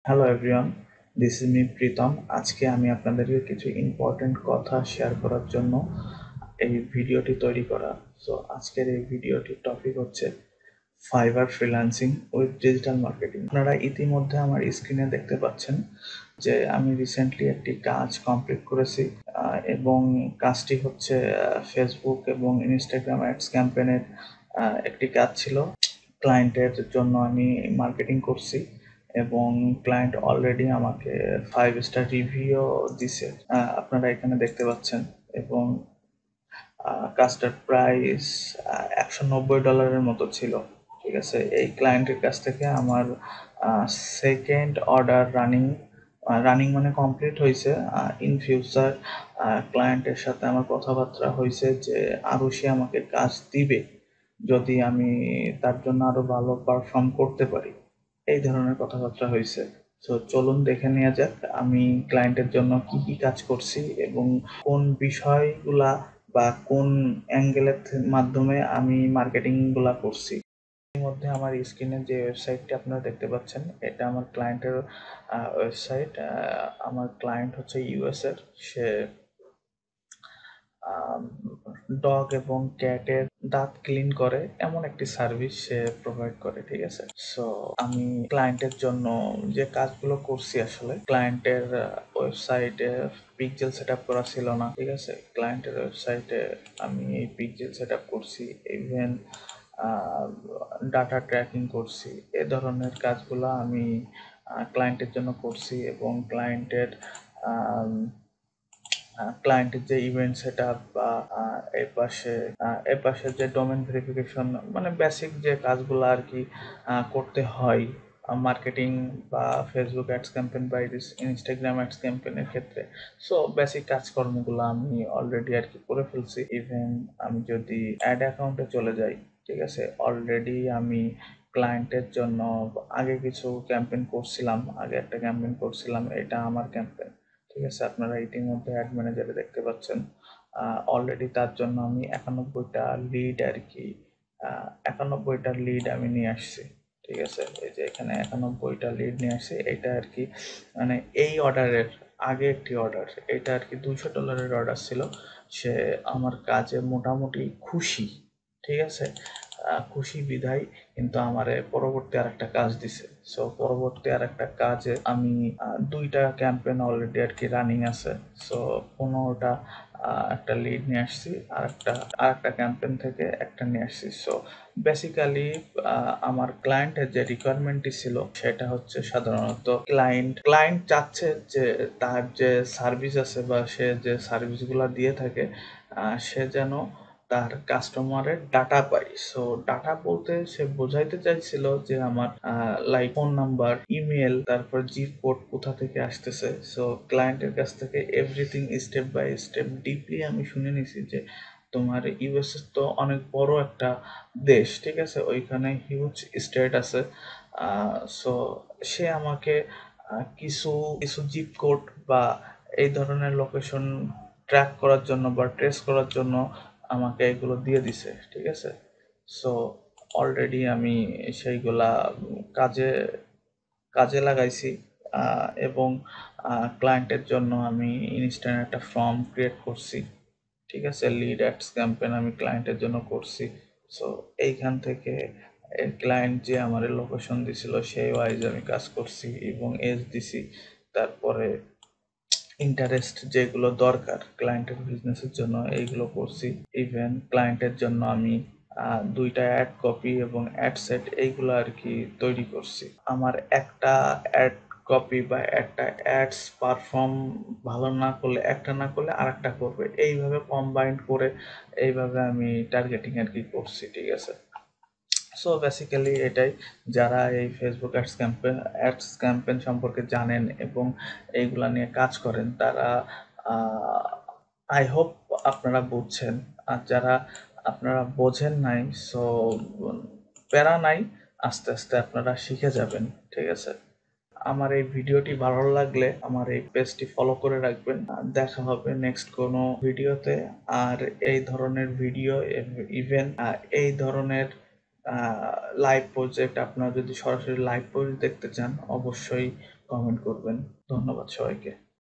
Hello everyone, this is me Pritam. আজকে আমি আপনাদেরকে কিছু ইম্পর্টেন্ট কথা শেয়ার করার জন্য এই ভিডিওটি তৈরি করা। সো আজকের এই ভিডিওটির টপিক হচ্ছে fibre freelancing with digital marketing. আপনারা ইতিমধ্যে আমার স্ক্রিনে দেখতে পাচ্ছেন যে আমি রিসেন্টলি একটি কাজ কমপ্লিট করেছি এবং কাজটি হচ্ছে ফেসবুক এবং ইনস্টাগ্রাম অ্যাডস ক্যাম্পেনের একটি কাজ ছিল। ক্লায়েন্টের জন্য আমি মার্কেটিং করছি এবং ক্লায়েন্ট অলরেডি আমাকে 5 স্টার রিভিউ দিছে, আপনারা এখানে দেখতে পাচ্ছেন। এবং কাজটার প্রাইস $190 মতো ছিল। ঠিক আছে, এই ক্লায়েন্টের কাছ থেকে আমার সেকেন্ড অর্ডার রানিং মানে কমপ্লিট হয়েছে। ইন ফিউচার ক্লায়েন্টের সাথে আমার কথাবার্তা হয়েছে যে আরও সে আমাকে কাজ দিবে যদি আমি তার জন্য আরো ভালো পারফর্ম করতে পারি। এই ধরনের কথাবার্তা হয়েছে। তো চলুন দেখে নেওয়া যাক আমি ক্লায়েন্টের জন্য কি কি কাজ করছি এবং কোন বিষয়গুলা বা কোন অ্যাঙ্গেলের মাধ্যমে আমি মার্কেটিং গুলা করছি। এর মধ্যে আমার স্ক্রিনে যে ওয়েবসাইটটি আপনারা দেখতে পাচ্ছেন, এটা আমার ক্লায়েন্টের ওয়েবসাইট। আমার ক্লায়েন্ট হচ্ছে ইউএস এর। সে ডগ এবং ক্যাটের দাঁত ক্লিন করে এমন একটি সার্ভিস সে প্রোভাইড করে। ঠিক আছে, সো আমি ক্লায়েন্টের জন্য যে কাজগুলো করছি, আসলে ক্লায়েন্টের ওয়েবসাইটে পিক্সেল সেট আপ করা ছিল না। ঠিক আছে, ক্লায়েন্টের ওয়েবসাইটে আমি এই পিক্সেল সেট আপ করছি, ইভেন ডাটা ট্র্যাকিং করছি। এ ধরনের কাজগুলো আমি ক্লায়েন্টের জন্য করছি এবং ক্লায়েন্টের যে ইভেন্ট সেট আপ বা এর পাশে যে ডোমেন ভেরিফিকেশন, মানে বেসিক যে কাজগুলো আর কি করতে হয় মার্কেটিং বা ফেসবুক অ্যাডস ক্যাম্পেইন বা ইনস্টাগ্রাম অ্যাডস ক্যাম্পেইনের ক্ষেত্রে। সো বেসিক কাজকর্মগুলো আমি অলরেডি আর কি করে ফেলছি। ইভেন আমি যদি অ্যাড অ্যাকাউন্টে চলে যাই, ঠিক আছে, অলরেডি আমি ক্লায়েন্টের জন্য আগে কিছু ক্যাম্পেইন করছিলাম। আগে একটা ক্যাম্পেইন করছিলাম, এটা আমার ক্যাম্পেইন। ঠিক আছে, আপনারা ইতিমধ্যে অ্যাড ম্যানেজারে দেখতে পাচ্ছেন। অলরেডি তার জন্য আমি 91টা লিড আর কি 91টা লিড আমি নিয়ে আসছি। ঠিক আছে, এই যে এখানে 91টা লিড নিয়ে আসছি। এটা আর কি মানে এই অর্ডারের আগে একটি অর্ডার, এটা আর কি $200 অর্ডার ছিল। সে আমার কাজে মোটামুটি খুশি। ঠিক আছে, খুশি বিধায় কিন্তু আমারে পরবর্তী আরেকটা কাজ দিছে। সো পরবর্তী আরেকটা কাজে আমি 2টা ক্যাম্পেইন অলরেডি আর কি রানিং আছে। সো 15টা একটা লিড নিয়ে আসছি, আরেকটা ক্যাম্পেইন থেকে একটা নিয়ে আসছি। সো বেসিক্যালি আমার ক্লায়েন্টের যে রিকোয়ারমেন্টটি ছিল সেটা হচ্ছে সাধারণত ক্লায়েন্ট চাচ্ছে যে তার যে সার্ভিস আছে বা সে যে সার্ভিসগুলো দিয়ে থাকে সে যেন তার কাস্টমারের ডাটা পাই। সো ডাটা বলতে সে বোঝাইতে চাইছিল যে আমার লাইক ফোন নাম্বার, ইমেল, তারপর জিপ কোড কোথা থেকে আসতেছে। সো ক্লায়েন্টের কাছ থেকে everything step by step deeply আমি শুনে নিছি যে তোমার ইউএস তো অনেক বড় একটা দেশ। ঠিক আছে, ওইখানে হিউজ স্টেট আছে। সো সে আমাকে কিছু কিছু জিপ কোড বা এই ধরনের লোকেশন ট্র্যাক করার জন্য বা ট্রেস করার জন্য আমাকে এগুলো দিয়ে দিছে। ঠিক আছে, সো অলরেডি আমি সেইগুলা কাজে কাজে লাগাইছি এবং ক্লায়েন্টের জন্য আমি ইনস্ট্যান্ট একটা ফর্ম ক্রিয়েট করছি। ঠিক আছে, লিড অ্যাডস ক্যাম্পেইন আমি ক্লায়েন্টের জন্য করছি। সো এইখান থেকে ক্লায়েন্ট যে আমার লোকেশন দিছিল সেই ওয়াইজ আমি কাজ করছি এবং এজ দিছি। তারপরে ইন্টারেস্ট যেগুলো দরকার ক্লায়েন্টের বিজনেসের জন্য এইগুলো করছি। ইভেন ক্লায়েন্টের জন্য আমি 2টা অ্যাড কপি এবং অ্যাড সেট এইগুলো আর কি তৈরি করছি। আমার একটা অ্যাড কপি বা একটা অ্যাডস পারফর্ম ভালো না করলে আরেকটা করবে, এইভাবে কম্বাইন্ড করে এইভাবে আমি টার্গেটিং আর কি করছি। ঠিক আছে, সো বেসিক্যালি এটাই। যারা এই ফেসবুক অ্যাডস ক্যাম্পেইন সম্পর্কে জানেন এবং এইগুলা নিয়ে কাজ করেন তারা আই হোপ আপনারা বুঝছেন। আর যারা আপনারা বোঝেন নাই, সো প্যারা নাই, আস্তে আস্তে আপনারা শিখে যাবেন। ঠিক আছে, আমার এই ভিডিওটি ভালো লাগলে আমার এই পেজটি ফলো করে রাখবেন। দেখা হবে নেক্সট কোনো ভিডিওতে। আর এই ধরনের ভিডিও, ইভেন এই ধরনের লাইভ প্রজেক্ট, আপনারা যদি সরাসরি লাইভ প্রজেক্ট দেখতে চান অবশ্যই কমেন্ট করবেন। ধন্যবাদ সবাইকে।